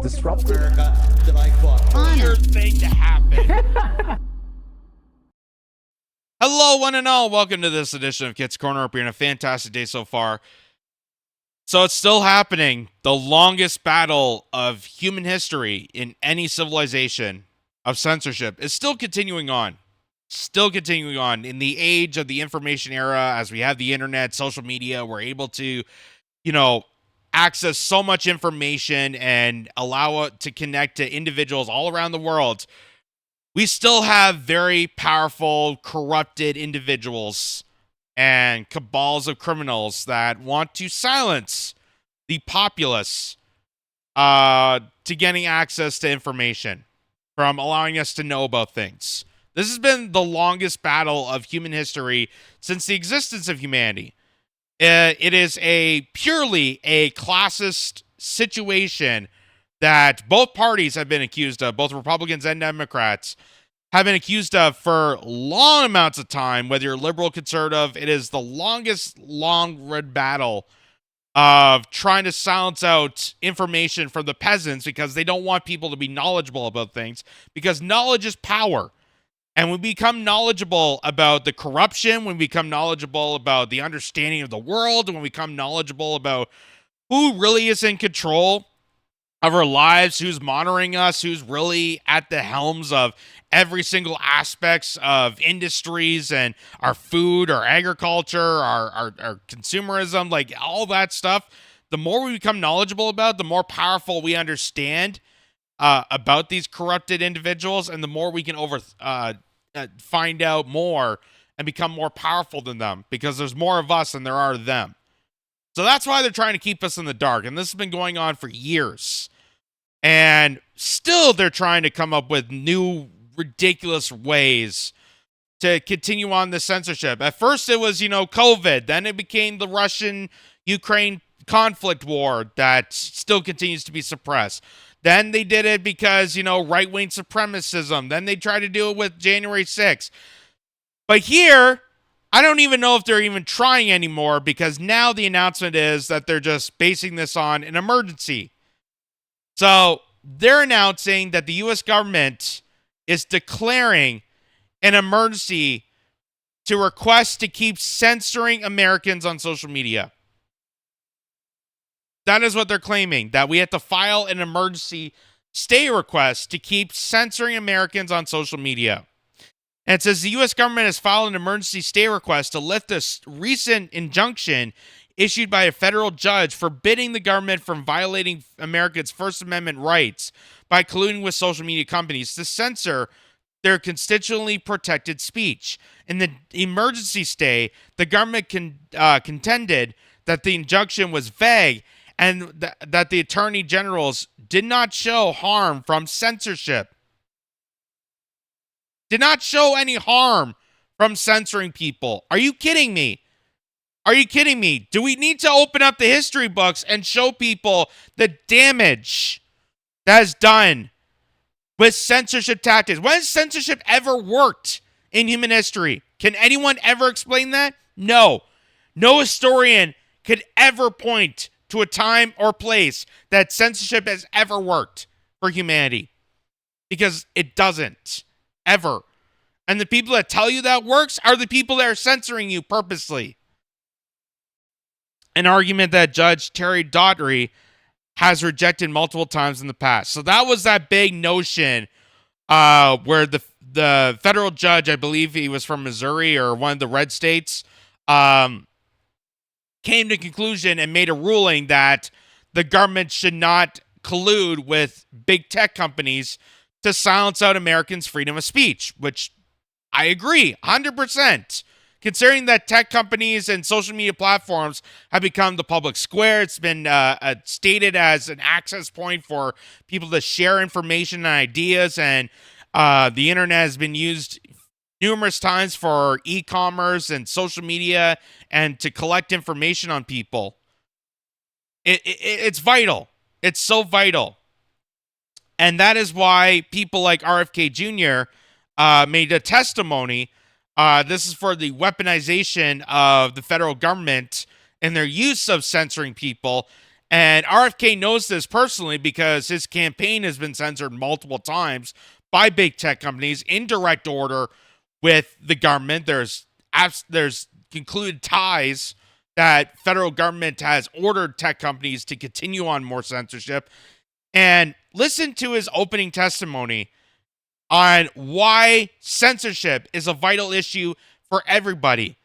disrupted. America that I fought. Weird thing to happen. Hello, one and all. Welcome to this edition of Kitz Corner. Hope you're having a fantastic day so far. So it's still happening. The longest battle of human history in any civilization of censorship is still continuing on. Still continuing on. In the age of the information era, as we have the internet, social media, we're able to, access so much information and allow it to connect to individuals all around the world. We still have very powerful, corrupted individuals and cabals of criminals that want to silence the populace to getting access to information, from allowing us to know about things. This has been the longest battle of human history since the existence of humanity. It is purely a classist situation that both parties have been accused of, both Republicans and Democrats have been accused of for long amounts of time, whether you're liberal, conservative. It is the longest long-run battle of trying to silence out information from the peasants because they don't want people to be knowledgeable about things, because knowledge is power. And when we become knowledgeable about the corruption, when we become knowledgeable about the understanding of the world, when we become knowledgeable about who really is in control of our lives, who's monitoring us, who's really at the helms of every single aspects of industries and our food, our agriculture, our consumerism, like all that stuff, the more we become knowledgeable about, the more powerful we understand about these corrupted individuals, and the more we can find out more and become more powerful than them, because there's more of us than there are of them. So that's why they're trying to keep us in the dark. And this has been going on for years. And still they're trying to come up with new ridiculous ways to continue on the censorship. At first it was, COVID. Then it became the Russian-Ukraine conflict war that still continues to be suppressed. Then they did it because, right-wing supremacism. Then they tried to do it with January 6th. But here, I don't even know if they're even trying anymore, because now the announcement is that they're just basing this on an emergency. So they're announcing that the U.S. government is declaring an emergency to request to keep censoring Americans on social media. That is what they're claiming, that we have to file an emergency stay request to keep censoring Americans on social media. And it says the U.S. government has filed an emergency stay request to lift a recent injunction issued by a federal judge forbidding the government from violating Americans' First Amendment rights by colluding with social media companies to censor their constitutionally protected speech. In the emergency stay, the government contended that the injunction was vague and that the attorney generals did not show harm from censorship. Did not show any harm from censoring people. Are you kidding me? Are you kidding me? Do we need to open up the history books and show people the damage that is done with censorship tactics? When has censorship ever worked in human history? Can anyone ever explain that? No. No historian could ever point to a time or place that censorship has ever worked for humanity, because it doesn't, ever. And the people that tell you that works are the people that are censoring you purposely. An argument that Judge Terry Daughtry has rejected multiple times in the past. So that was that big notion where the federal judge, I believe he was from Missouri or one of the red states, came to conclusion and made a ruling that the government should not collude with big tech companies to silence out Americans' freedom of speech, which I agree 100%. Considering that tech companies and social media platforms have become the public square, it's been stated as an access point for people to share information and ideas, and the internet has been used numerous times for e-commerce and social media and to collect information on people. It's vital. It's so vital. And that is why people like RFK Jr. Made a testimony. This is for the weaponization of the federal government and their use of censoring people. And RFK knows this personally because his campaign has been censored multiple times by big tech companies in direct order with the government. There's concluded ties that federal government has ordered tech companies to continue on more censorship. And listen to his opening testimony on why censorship is a vital issue for everybody.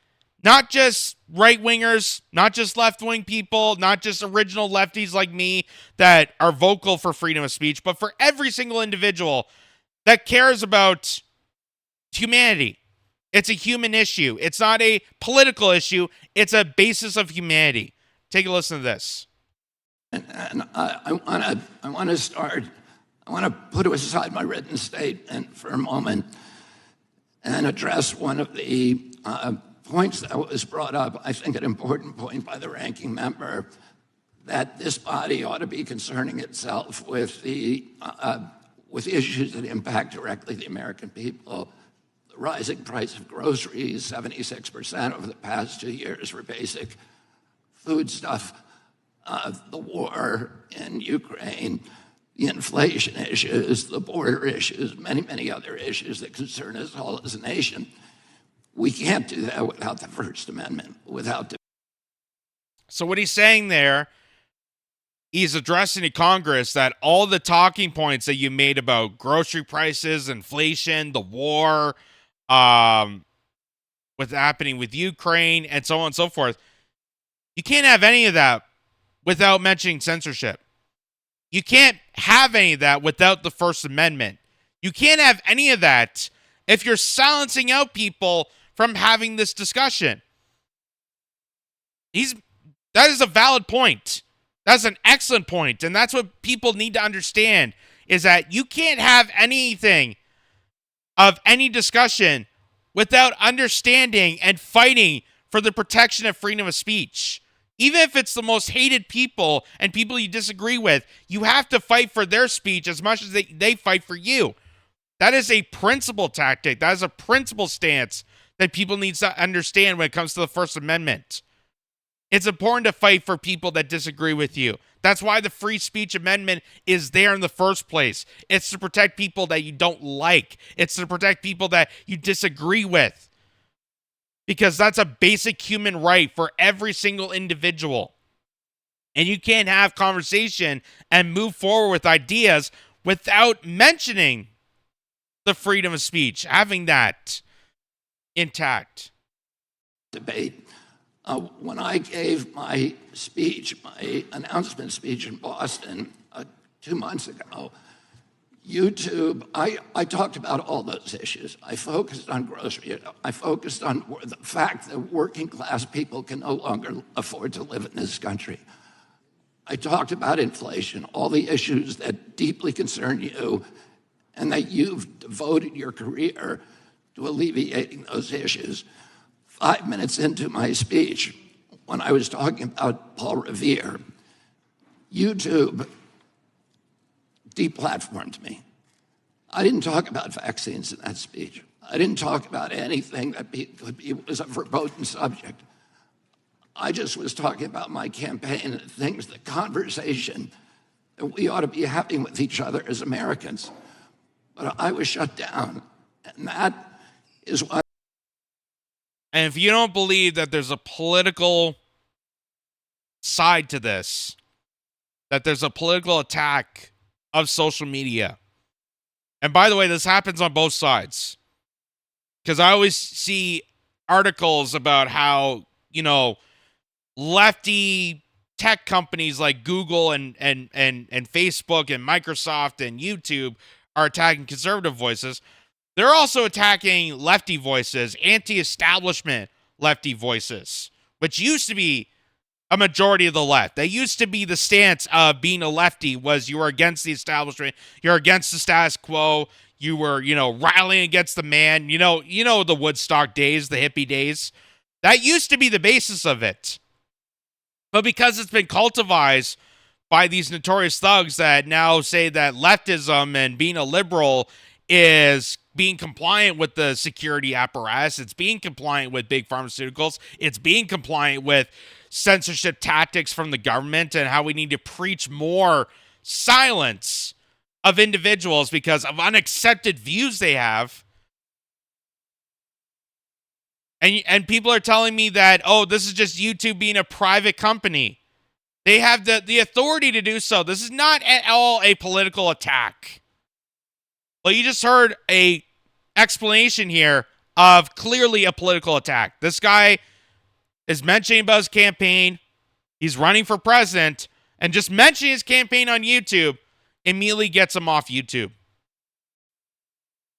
Not just right-wingers, not just left-wing people, not just original lefties like me that are vocal for freedom of speech, but for every single individual that cares about humanity. It's a human issue. It's not a political issue. It's a basis of humanity. Take a listen to this. And I want to start. I want to put aside my written statement for a moment and address one of the points that was brought up. I think an important point by the ranking member, that this body ought to be concerning itself with issues that impact directly the American people. The rising price of groceries, 76% over the past 2 years for basic foodstuff, the war in Ukraine, the inflation issues, the border issues, many other issues that concern us all as a nation. We can't do that without the First Amendment, So what he's saying there, he's addressing to Congress that all the talking points that you made about grocery prices, inflation, the war, what's happening with Ukraine, and so on and so forth, you can't have any of that without mentioning censorship. You can't have any of that without the First Amendment. You can't have any of that if you're silencing out people from having this discussion. That is a valid point. That's an excellent point. And that's what people need to understand, is that you can't have anything of any discussion without understanding and fighting for the protection of freedom of speech. Even if it's the most hated people and people you disagree with, you have to fight for their speech as much as they fight for you. That is a principle tactic. That is a principle stance that people need to understand when it comes to the First Amendment. It's important to fight for people that disagree with you. That's why the Free Speech Amendment is there in the first place. It's to protect people that you don't like. It's to protect people that you disagree with. Because that's a basic human right for every single individual. And you can't have conversation and move forward with ideas without mentioning the freedom of speech, having that intact. Debate. When I gave my speech, my announcement speech in Boston 2 months ago, YouTube, I talked about all those issues. I focused on grocery. I focused on the fact that working class people can no longer afford to live in this country. I talked about inflation, all the issues that deeply concern you, and that you've devoted your career to alleviating those issues. 5 minutes into my speech, when I was talking about Paul Revere, YouTube deplatformed me. I didn't talk about vaccines in that speech. I didn't talk about anything that was a verboten subject. I just was talking about my campaign and things, the conversation that we ought to be having with each other as Americans. But I was shut down, and that is why. And if you don't believe that there's a political side to this, that there's a political attack of social media. And by the way, this happens on both sides. Because I always see articles about how, lefty tech companies like Google and Facebook and Microsoft and YouTube are attacking conservative voices. They're also attacking lefty voices, anti-establishment lefty voices, which used to be a majority of the left. They used to be the stance of being a lefty was you were against the establishment, you're against the status quo, you were, rallying against the man, the Woodstock days, the hippie days. That used to be the basis of it. But because it's been cultivized by these notorious thugs that now say that leftism and being a liberal is being compliant with the security apparatus, it's being compliant with big pharmaceuticals, it's being compliant with censorship tactics from the government and how we need to preach more silence of individuals because of unaccepted views they have. And people are telling me that, oh, this is just YouTube being a private company. They have the authority to do so. This is not at all a political attack. Well, you just heard a explanation here of clearly a political attack. This guy is mentioning about his campaign. He's running for president, and just mentioning his campaign on YouTube immediately gets him off YouTube.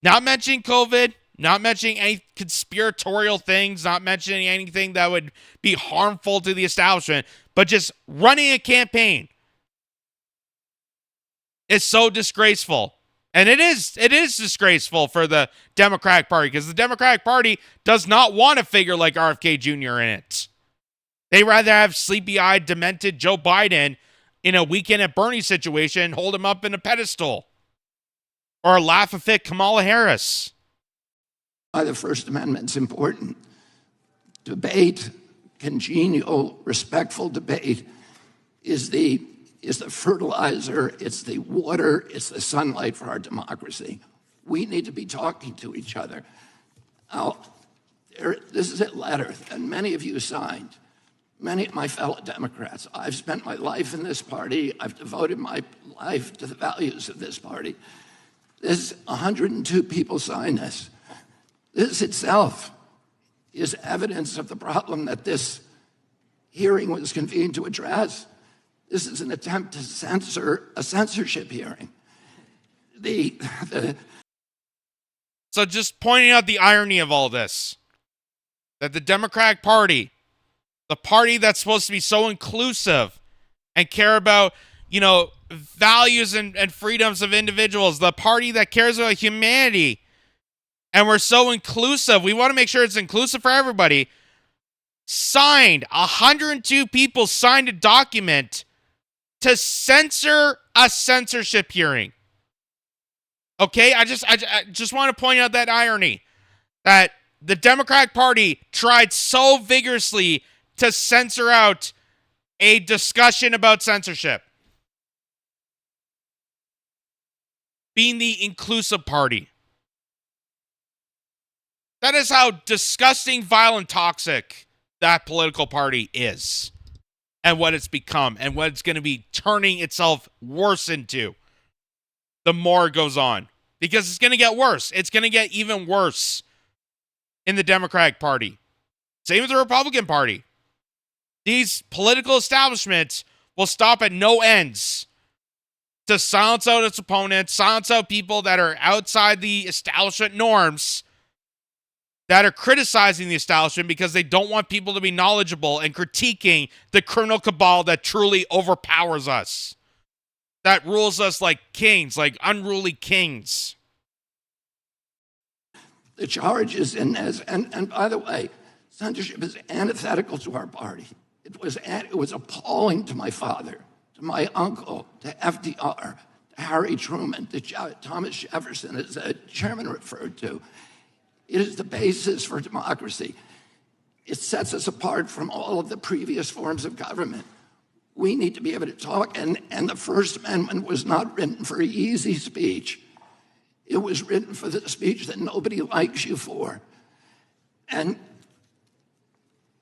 Not mentioning COVID, not mentioning any conspiratorial things, not mentioning anything that would be harmful to the establishment, but just running a campaign is so disgraceful. And it is disgraceful for the Democratic Party because the Democratic Party does not want a figure like RFK Jr. in it. They rather have sleepy-eyed, demented Joe Biden in a Weekend at Bernie situation, hold him up in a pedestal. Or laugh a fit Kamala Harris. Why the First Amendment's important. Debate, congenial, respectful debate is the fertilizer, it's the water, it's the sunlight for our democracy. We need to be talking to each other. Now, this is a letter that many of you signed, many of my fellow Democrats. I've spent my life in this party. I've devoted my life to the values of this party. This 102 people signed this. This itself is evidence of the problem that this hearing was convened to address. This is an attempt to censor a censorship hearing. So just pointing out the irony of all this, that the Democratic Party, the party that's supposed to be so inclusive and care about, values and freedoms of individuals, the party that cares about humanity, and we're so inclusive, we want to make sure it's inclusive for everybody, 102 people signed a document to censor a censorship hearing. Okay, I just want to point out that irony that the Democratic Party tried so vigorously to censor out a discussion about censorship. Being the inclusive party. That is how disgusting, violent, toxic that political party is. And what it's become, and what it's going to be turning itself worse into the more it goes on. Because it's going to get worse. It's going to get even worse in the Democratic Party. Same with the Republican Party. These political establishments will stop at no ends to silence out its opponents, silence out people that are outside the establishment norms, that are criticizing the establishment because they don't want people to be knowledgeable and critiquing the criminal cabal that truly overpowers us, that rules us like kings, like unruly kings. The charge is in this, and by the way, censorship is antithetical to our party. It was appalling to my father, to my uncle, to FDR, to Harry Truman, to Thomas Jefferson, as the chairman referred to. It is the basis for democracy. It sets us apart from all of the previous forms of government. We need to be able to talk, and the First Amendment was not written for easy speech. It was written for the speech that nobody likes you for. And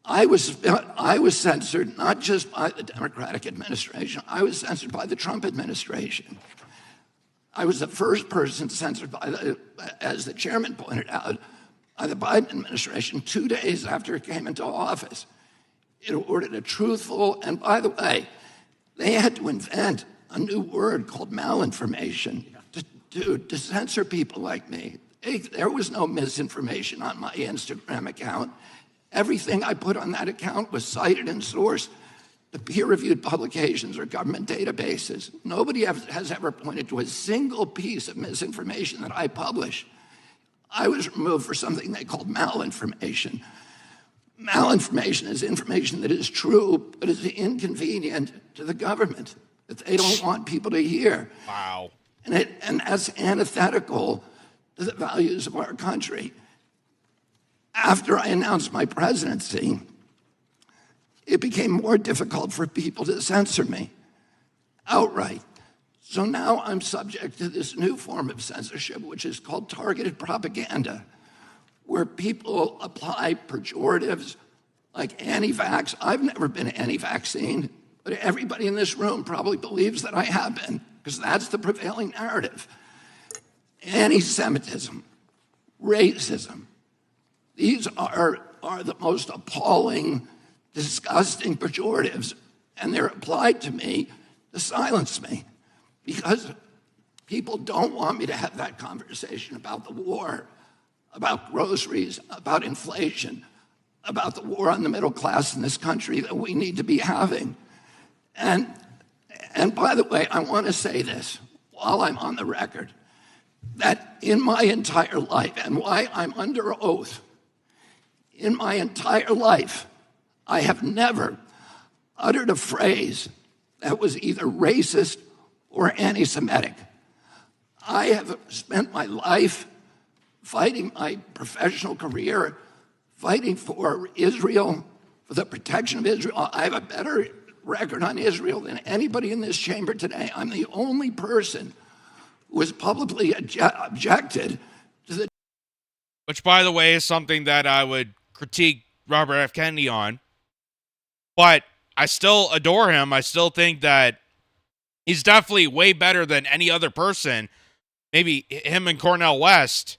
I was censored not just by the Democratic administration, I was censored by the Trump administration. I was the first person censored as the chairman pointed out, by the Biden administration 2 days after it came into office. It ordered a truthful, and by the way, they had to invent a new word called malinformation to censor people like me. There was no misinformation on my Instagram account. Everything I put on that account was cited and sourced to peer-reviewed publications or government databases. Nobody has ever pointed to a single piece of misinformation that I published. I was removed for something they called malinformation. Malinformation is information that is true, but is inconvenient to the government, that they don't want people to hear. Wow. And that's antithetical to the values of our country. After I announced my presidency, it became more difficult for people to censor me outright. So now I'm subject to this new form of censorship, which is called targeted propaganda, where people apply pejoratives like anti-vax. I've never been anti-vaccine, but everybody in this room probably believes that I have been, because that's the prevailing narrative. Anti-Semitism, racism, these are the most appalling, disgusting pejoratives, and they're applied to me to silence me, because people don't want me to have that conversation about the war, about groceries, about inflation, about the war on the middle class in this country that we need to be having. And by the way, I want to say this while I'm on the record, that in my entire life, and why I'm under oath, in my entire life, I have never uttered a phrase that was either racist or anti-Semitic. I have spent my life fighting my professional career, fighting for Israel, for the protection of Israel. I have a better record on Israel than anybody in this chamber today. I'm the only person who has publicly objected to the... Which, by the way, is something that I would critique Robert F. Kennedy on. But I still adore him. I still think that he's definitely way better than any other person. Maybe him and Cornel West.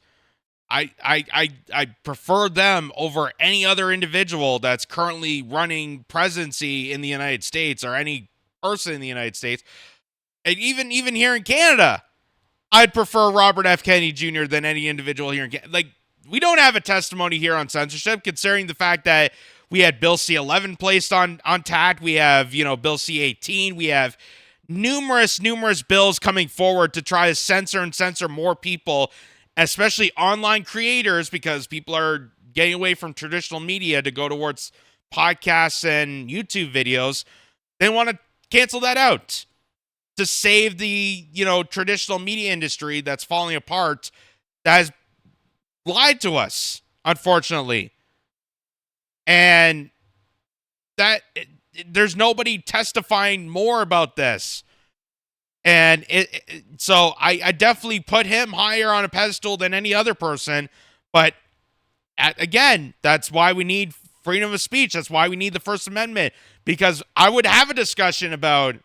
I prefer them over any other individual that's currently running presidency in the United States, or any person in the United States. And even here in Canada, I'd prefer Robert F. Kennedy Jr. than any individual here in Canada. Like, we don't have a testimony here on censorship, considering the fact that we had Bill C-11 placed on TAC. We have, Bill C-18. We have numerous bills coming forward to try to censor more people, especially online creators, because people are getting away from traditional media to go towards podcasts and YouTube videos. They want to cancel that out to save the, traditional media industry that's falling apart, that has lied to us, unfortunately. And there's nobody testifying more about this. And so I definitely put him higher on a pedestal than any other person. But again, that's why we need freedom of speech. That's why we need the First Amendment, because I would have a discussion about,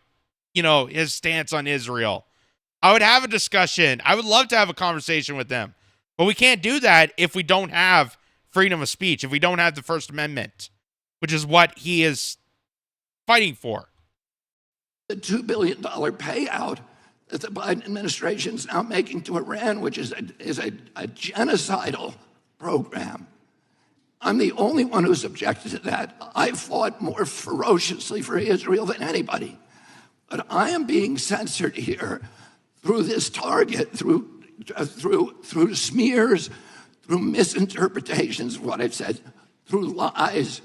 his stance on Israel. I would have a discussion. I would love to have a conversation with them. But we can't do that if we don't have freedom of speech, if we don't have the First Amendment, which is what he is fighting for. The $2 billion payout that the Biden administration is now making to Iran, which is a genocidal program. I'm the only one who's objected to that. I fought more ferociously for Israel than anybody. But I am being censored here through this target, through smears, through misinterpretations of what I've said, through lies,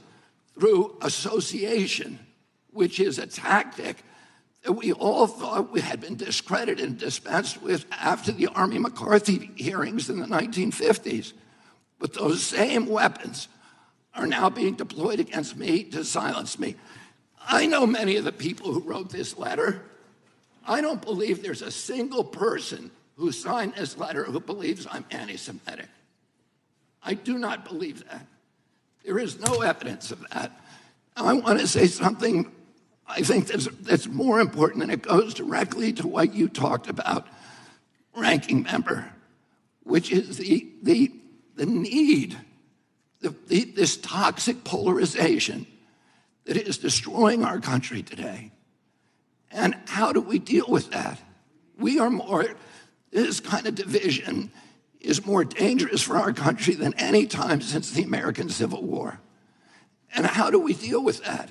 through association, which is a tactic that we all thought we had been discredited and dispensed with after the Army McCarthy hearings in the 1950s. But those same weapons are now being deployed against me to silence me. I know many of the people who wrote this letter. I don't believe there's a single person who signed this letter who believes I'm anti-Semitic. I do not believe that. There is no evidence of that. Now, I want to say something I think that's more important, and it goes directly to what you talked about, ranking member, which is the need, this toxic polarization that is destroying our country today. And how do we deal with that? This kind of division is more dangerous for our country than any time since the American Civil War. And how do we deal with that?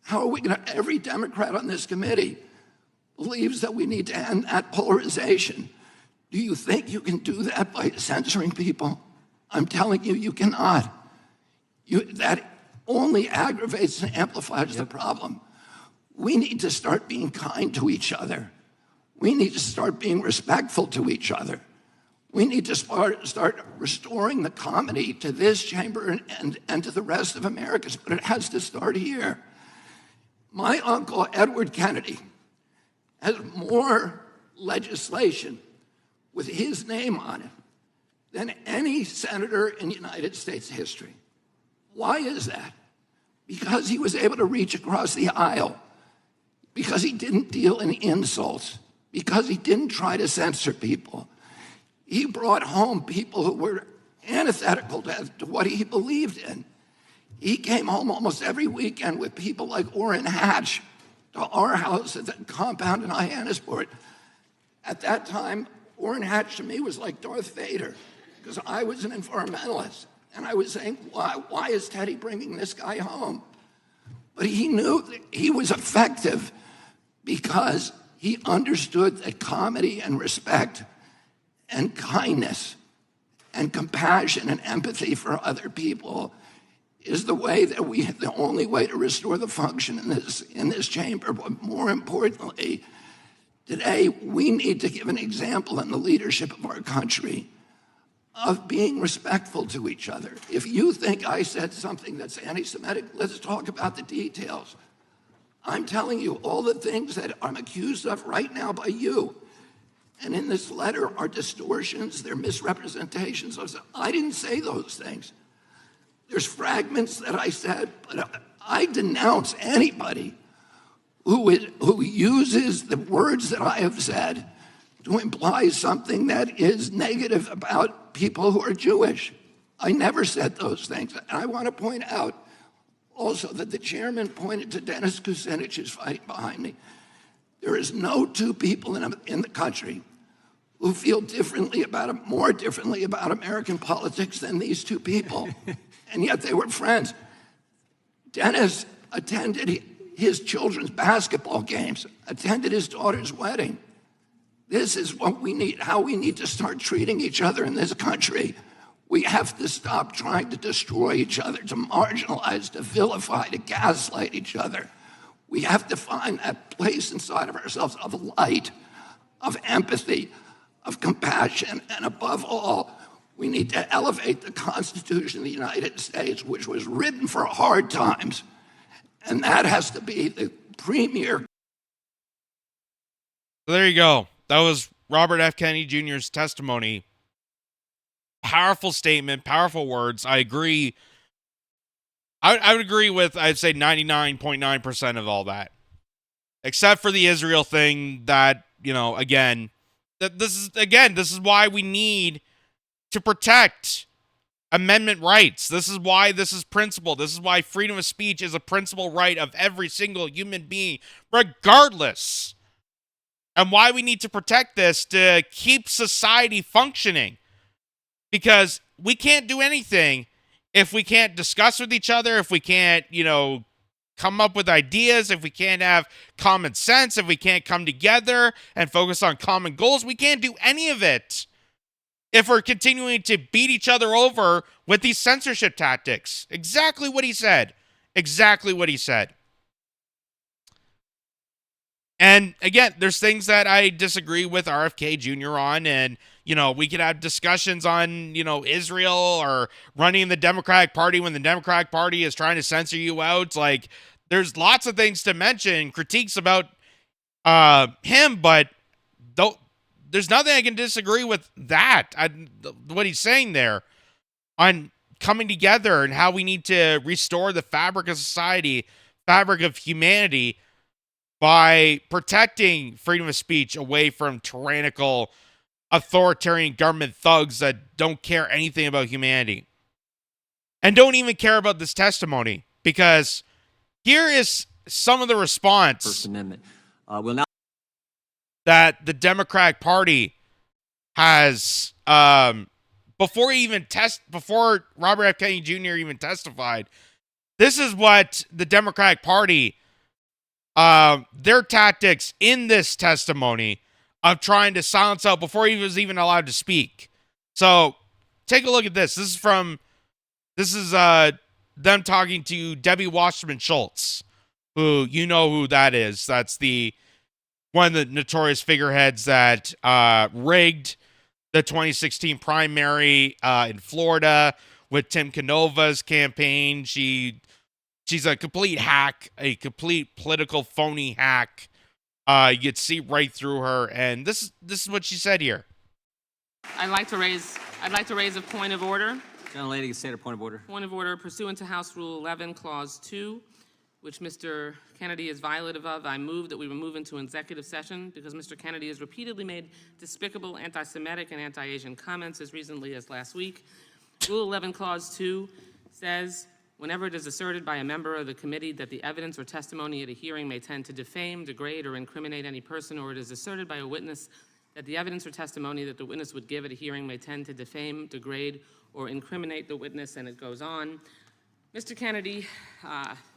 How are we going to, every Democrat on this committee believes that we need to end that polarization. Do you think you can do that by censoring people? I'm telling you, you cannot. That only aggravates and amplifies the problem. We need to start being kind to each other. We need to start being respectful to each other. We need to start restoring the comedy to this chamber and to the rest of America, but it has to start here. My uncle, Edward Kennedy, has more legislation with his name on it than any senator in United States history. Why is that? Because he was able to reach across the aisle, because he didn't deal in insults, because he didn't try to censor people. He brought home people who were antithetical to what he believed in. He came home almost every weekend with people like Orrin Hatch to our house at the compound in Hyannisport. At that time, Orrin Hatch to me was like Darth Vader, because I was an environmentalist. And I was saying, why is Teddy bringing this guy home? But he knew that he was effective because he understood that comedy and respect and kindness and compassion and empathy for other people is the way that the only way to restore the function in this chamber. But more importantly, today we need to give an example in the leadership of our country of being respectful to each other. If you think I said something that's anti-Semitic, let's talk about the details. I'm telling you all the things that I'm accused of right now by you. And in this letter are distortions, they're misrepresentations. I didn't say those things. There's fragments that I said, but I denounce anybody who uses the words that I have said to imply something that is negative about people who are Jewish. I never said those things. And I want to point out also that the chairman pointed to Dennis Kucinich, who's fighting behind me. There is no two people in the country who feel more differently about American politics than these two people. And yet they were friends. Dennis attended his children's basketball games, attended his daughter's wedding. This is what we need, how we need to start treating each other in this country. We have to stop trying to destroy each other, to marginalize, to vilify, to gaslight each other. We have to find that place inside of ourselves of light, of empathy, of compassion, and above all, we need to elevate the Constitution of the United States, which was written for hard times, and that has to be the premier. So there you go. That was Robert F. Kennedy Jr.'s testimony. Powerful statement, powerful words. I agree. I would agree with, I'd say 99.9% of all that. Except for the Israel thing that, again, this is why we need to protect amendment rights. This is why this is principle. This is why freedom of speech is a principal right of every single human being, regardless. And why we need to protect this to keep society functioning. Because we can't do anything if we can't discuss with each other, if we can't, come up with ideas, if we can't have common sense, if we can't come together and focus on common goals. We can't do any of it if we're continuing to beat each other over with these censorship tactics. Exactly what he said. Exactly what he said. And again, there's things that I disagree with RFK Jr. on, and, we could have discussions on, Israel or running the Democratic Party when the Democratic Party is trying to censor you out. Like, there's lots of things to mention, critiques about him, but there's nothing I can disagree with that. What he's saying there on coming together and how we need to restore the fabric of society, fabric of humanity, by protecting freedom of speech away from tyrannical, authoritarian government thugs that don't care anything about humanity. And don't even care about this testimony, because here is some of the response First Amendment. Will now that the Democratic Party has, before Robert F. Kennedy Jr. even testified. This is what the Democratic Party, their tactics in this testimony of trying to silence out before he was even allowed to speak. So take a look at this. This is them talking to Debbie Wasserman Schultz, who who that is. That's one of the notorious figureheads that rigged the 2016 primary in Florida with Tim Canova's campaign. She's a complete hack, a complete political phony hack. You could see right through her, and this is what she said here. I'd like to raise a point of order. Gentlelady can state a point of order. Point of order pursuant to House Rule 11, Clause 2, which Mr. Kennedy is violative of. I move that we remove into executive session because Mr. Kennedy has repeatedly made despicable anti-Semitic and anti-Asian comments as recently as last week. Rule 11, Clause 2 says, whenever it is asserted by a member of the committee that the evidence or testimony at a hearing may tend to defame, degrade, or incriminate any person, or it is asserted by a witness that the evidence or testimony that the witness would give at a hearing may tend to defame, degrade, or incriminate the witness, and it goes on. Mr. Kennedy,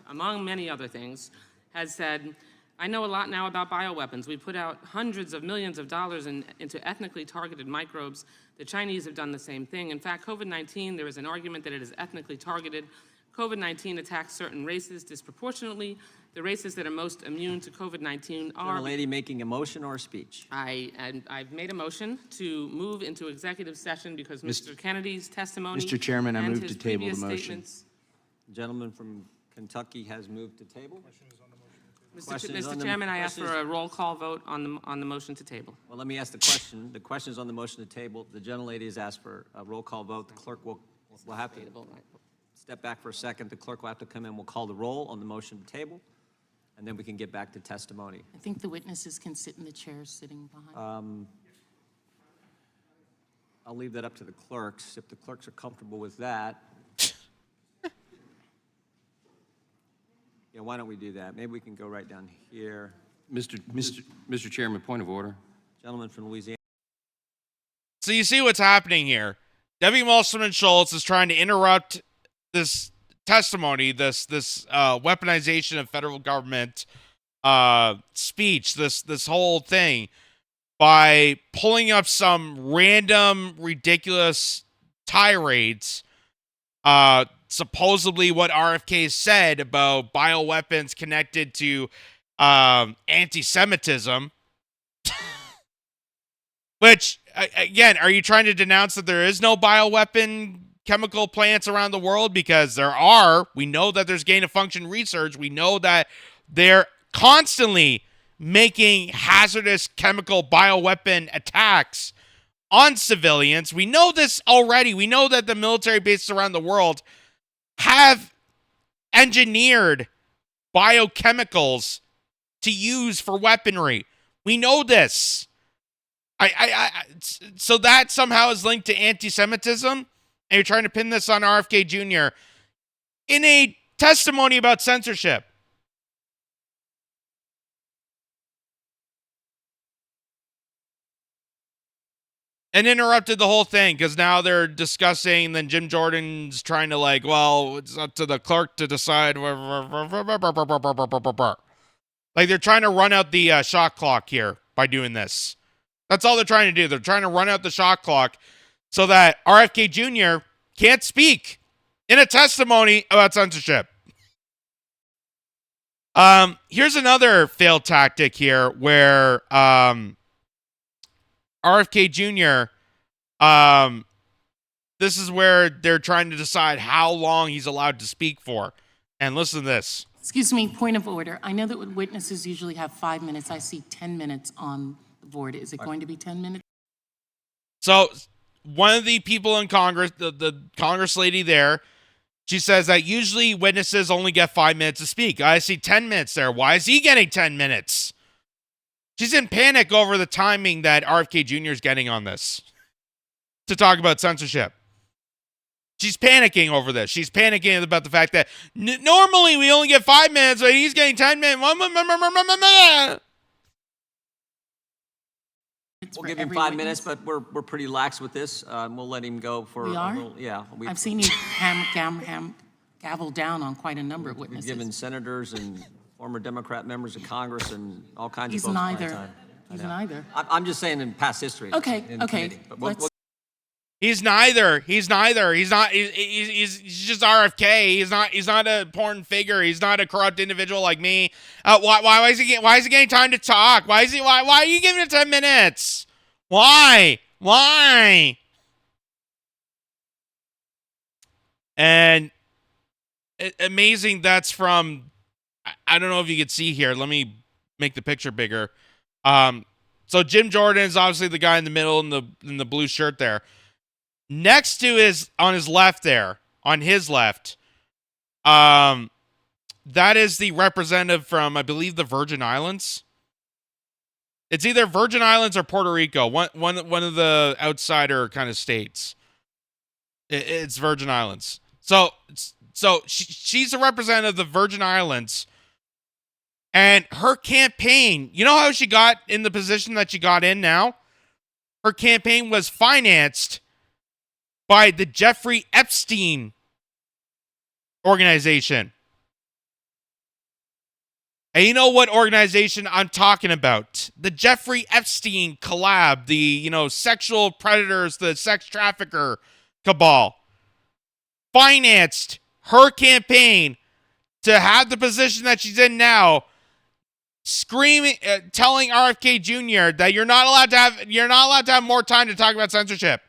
among many other things, has said, I know a lot now about bioweapons. We put out hundreds of millions of dollars into ethnically targeted microbes. The Chinese have done the same thing. In fact, COVID-19, there is an argument that it is ethnically targeted. COVID-19 attacks certain races disproportionately. The races that are most immune to COVID-19 are... Gentlelady making a motion or a speech? I've made a motion to move into executive session because Mr. Kennedy's testimony... Mr. Chairman, I and move his to table the previous motion. statements- The gentleman from Kentucky has moved to table. Mr. Chairman, I ask for a roll call vote on the motion to table. Well, let me ask the question. The question is on the motion to table. The gentlelady has asked for a roll call vote. The clerk will have to step back for a second. The clerk will have to come in. We'll call the roll on the motion to table, and then we can get back to testimony. I think the witnesses can sit in the chairs sitting behind. I'll leave that up to the clerks. If the clerks are comfortable with that. Yeah, why don't we do that? Maybe we can go right down here. Mr. Chairman, point of order. Gentleman from Louisiana. So you see what's happening here. Debbie Wasserman Schultz is trying to interrupt this testimony, this weaponization of federal government speech, this whole thing, by pulling up some random, ridiculous tirades, supposedly what RFK said about bioweapons connected to anti-Semitism. Which, again, are you trying to denounce that there is no bioweapon chemical plants around the world? Because there are. We know that there's gain-of-function research. We know that they're constantly making hazardous chemical bioweapon attacks on civilians. We know this already. We know that the military bases around the world have engineered biochemicals to use for weaponry. We know this. So that somehow is linked to anti-Semitism, and you're trying to pin this on RFK Jr. in a testimony about censorship. And interrupted the whole thing because now they're discussing, then Jim Jordan's trying to well, it's up to the clerk to decide. Like they're trying to run out the shot clock here by doing this. That's all they're trying to do. They're trying to run out the shot clock so that RFK Jr. can't speak in a testimony about censorship. Here's another failed tactic here where RFK Jr., this is where they're trying to decide how long he's allowed to speak for. And listen to this. Excuse me, point of order. I know that witnesses usually have 5 minutes. I see 10 minutes on the board. Is it going to be 10 minutes? So one of the people in Congress, the Congress lady there, she says that usually witnesses only get 5 minutes to speak. I see 10 minutes there. Why is he getting 10 minutes? She's in panic over the timing that RFK Jr. is getting on this to talk about censorship. She's panicking over this. She's panicking about the fact that normally we only get 5 minutes, but he's getting 10 minutes. We'll give him 5 minutes, but we're pretty lax with this. We'll let him go for We a are? little. Yeah. I've seen you gavel down on quite a number of We've witnesses. given senators and former Democrat members of Congress and all kinds He's of folks plenty of neither. time. He's I know. neither. I'm just saying in past history. Okay, in okay. committee. But Let's- He's neither. He's neither. He's not. He's just RFK. He's not an important figure. He's not a corrupt individual like me. Why is he getting time to talk? Why are you giving it 10 minutes? Why? Why? And amazing. That's from, I don't know if you can see here. Let me make the picture bigger. So Jim Jordan is obviously the guy in the middle in the blue shirt there. Next to on his left there, on his left, that is the representative from, I believe, the Virgin Islands. It's either Virgin Islands or Puerto Rico, one of the outsider kind of states. It's Virgin Islands. So she's a representative of the Virgin Islands, and her campaign, you know how she got in the position that she got in now? Her campaign was financed by the Jeffrey Epstein organization. And you know what organization I'm talking about? The Jeffrey Epstein collab, the, sexual predators, the sex trafficker cabal, financed her campaign to have the position that she's in now, screaming, telling RFK Jr. that you're not allowed to have more time to talk about censorship.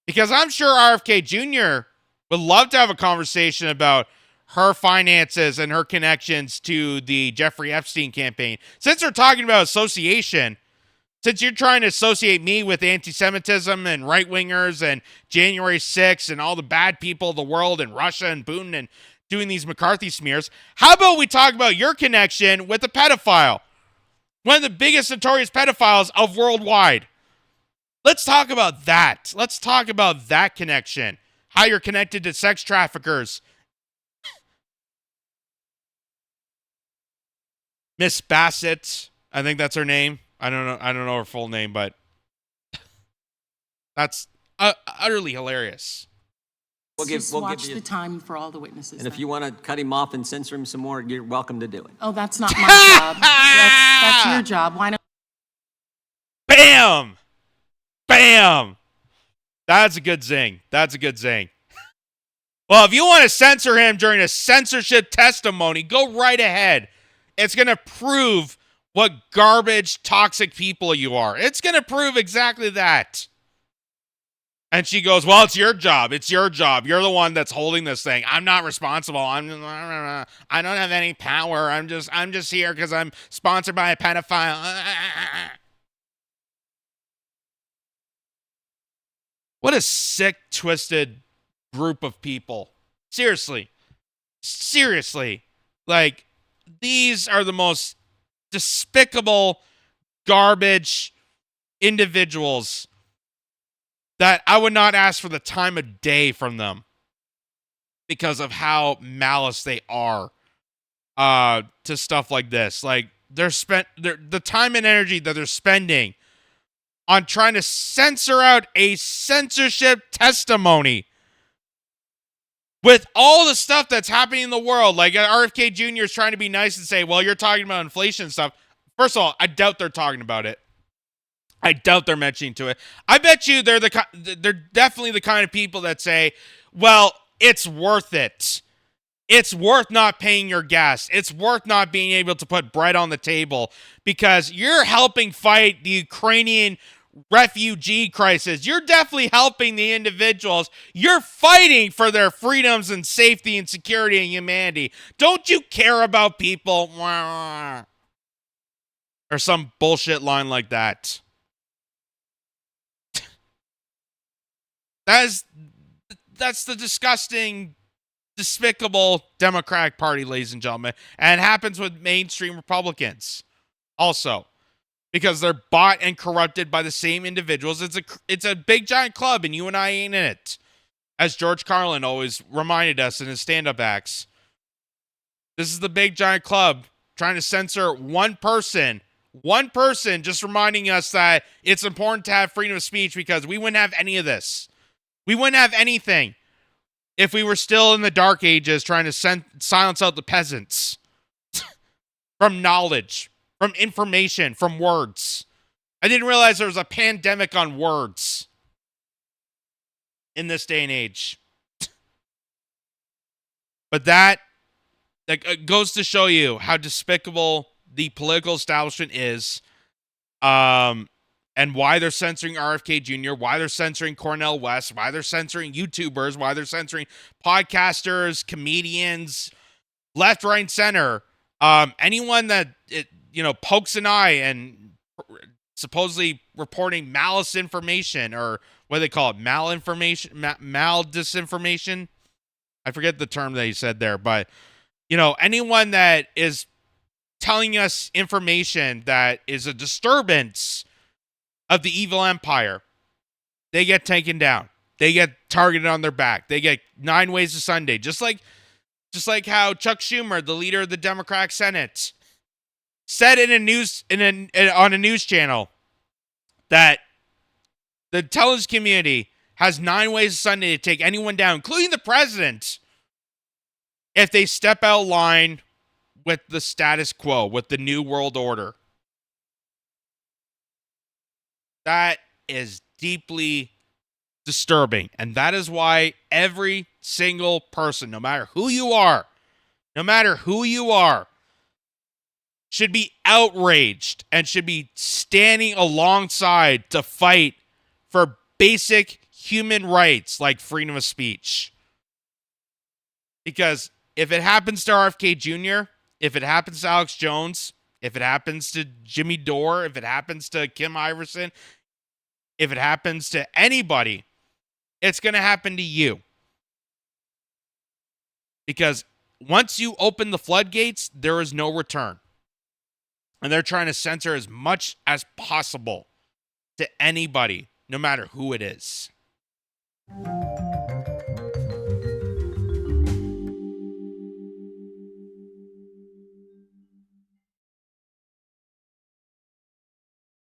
Because I'm sure RFK Jr. would love to have a conversation about her finances and her connections to the Jeffrey Epstein campaign. Since we're talking about association, since you're trying to associate me with anti-Semitism and right-wingers and January 6th and all the bad people of the world and Russia and Putin and doing these McCarthy smears, how about we talk about your connection with a pedophile? One of the biggest notorious pedophiles of worldwide. Let's talk about that. Let's talk about that connection. How you're connected to sex traffickers. Miss Bassett, I think that's her name. I don't know her full name, but that's utterly hilarious. Just watch the time for all the witnesses. And if you want to cut him off and censor him some more, you're welcome to do it. Oh, that's not my job. That's your job. Why not? Bam! Bam! That's a good zing. That's a good zing. Well, if you want to censor him during a censorship testimony, go right ahead. It's going to prove what garbage, toxic people you are. It's going to prove exactly that. And she goes, well, it's your job. It's your job. You're the one that's holding this thing. I'm not responsible. I don't have any power. I'm just here because I'm sponsored by a pedophile. What a sick, twisted group of people. Seriously. Like, these are the most despicable, garbage individuals that I would not ask for the time of day from them because of how malice they are to stuff like this. Like, the time and energy that they're spending on trying to censor out a censorship testimony with all the stuff that's happening in the world. Like, RFK Jr. is trying to be nice and say, well, you're talking about inflation and stuff. First of all, I doubt they're talking about it. I doubt they're mentioning to it. I bet you they're definitely the kind of people that say, well, it's worth it. It's worth not paying your gas. It's worth not being able to put bread on the table because you're helping fight the Ukrainian refugee crisis. You're definitely helping the individuals. You're fighting for their freedoms and safety and security and humanity. Don't you care about people? Or some bullshit line like that. That's the disgusting, despicable Democratic Party, ladies and gentlemen. And it happens with mainstream Republicans also. Because they're bought and corrupted by the same individuals. It's a big giant club, and you and I ain't in it. As George Carlin always reminded us in his stand-up acts. This is the big giant club trying to censor one person. One person just reminding us that it's important to have freedom of speech because we wouldn't have any of this. We wouldn't have anything if we were still in the dark ages trying to silence out the peasants from knowledge. From information, from words. I didn't realize there was a pandemic on words in this day and age. But that goes to show you how despicable the political establishment is. and why they're censoring RFK Jr., why they're censoring Cornel West, why they're censoring YouTubers, why they're censoring podcasters, comedians, left, right, and center. Anyone that pokes an eye and supposedly reporting malice information, or what do they call it, disinformation. I forget the term that he said there, but anyone that is telling us information that is a disturbance of the evil empire, they get taken down. They get targeted on their back. They get 9 ways to Sunday, just like how Chuck Schumer, the leader of the Democratic Senate, said on a news channel that the intelligence community has 9 ways to Sunday to take anyone down, including the president, if they step out of line with the status quo, with the New World Order. That is deeply disturbing. And that is why every single person, no matter who you are, should be outraged and should be standing alongside to fight for basic human rights like freedom of speech. Because if it happens to RFK Jr., if it happens to Alex Jones, if it happens to Jimmy Dore, if it happens to Kim Iverson, if it happens to anybody, it's going to happen to you. Because once you open the floodgates, there is no return. And they're trying to censor as much as possible to anybody, no matter who it is.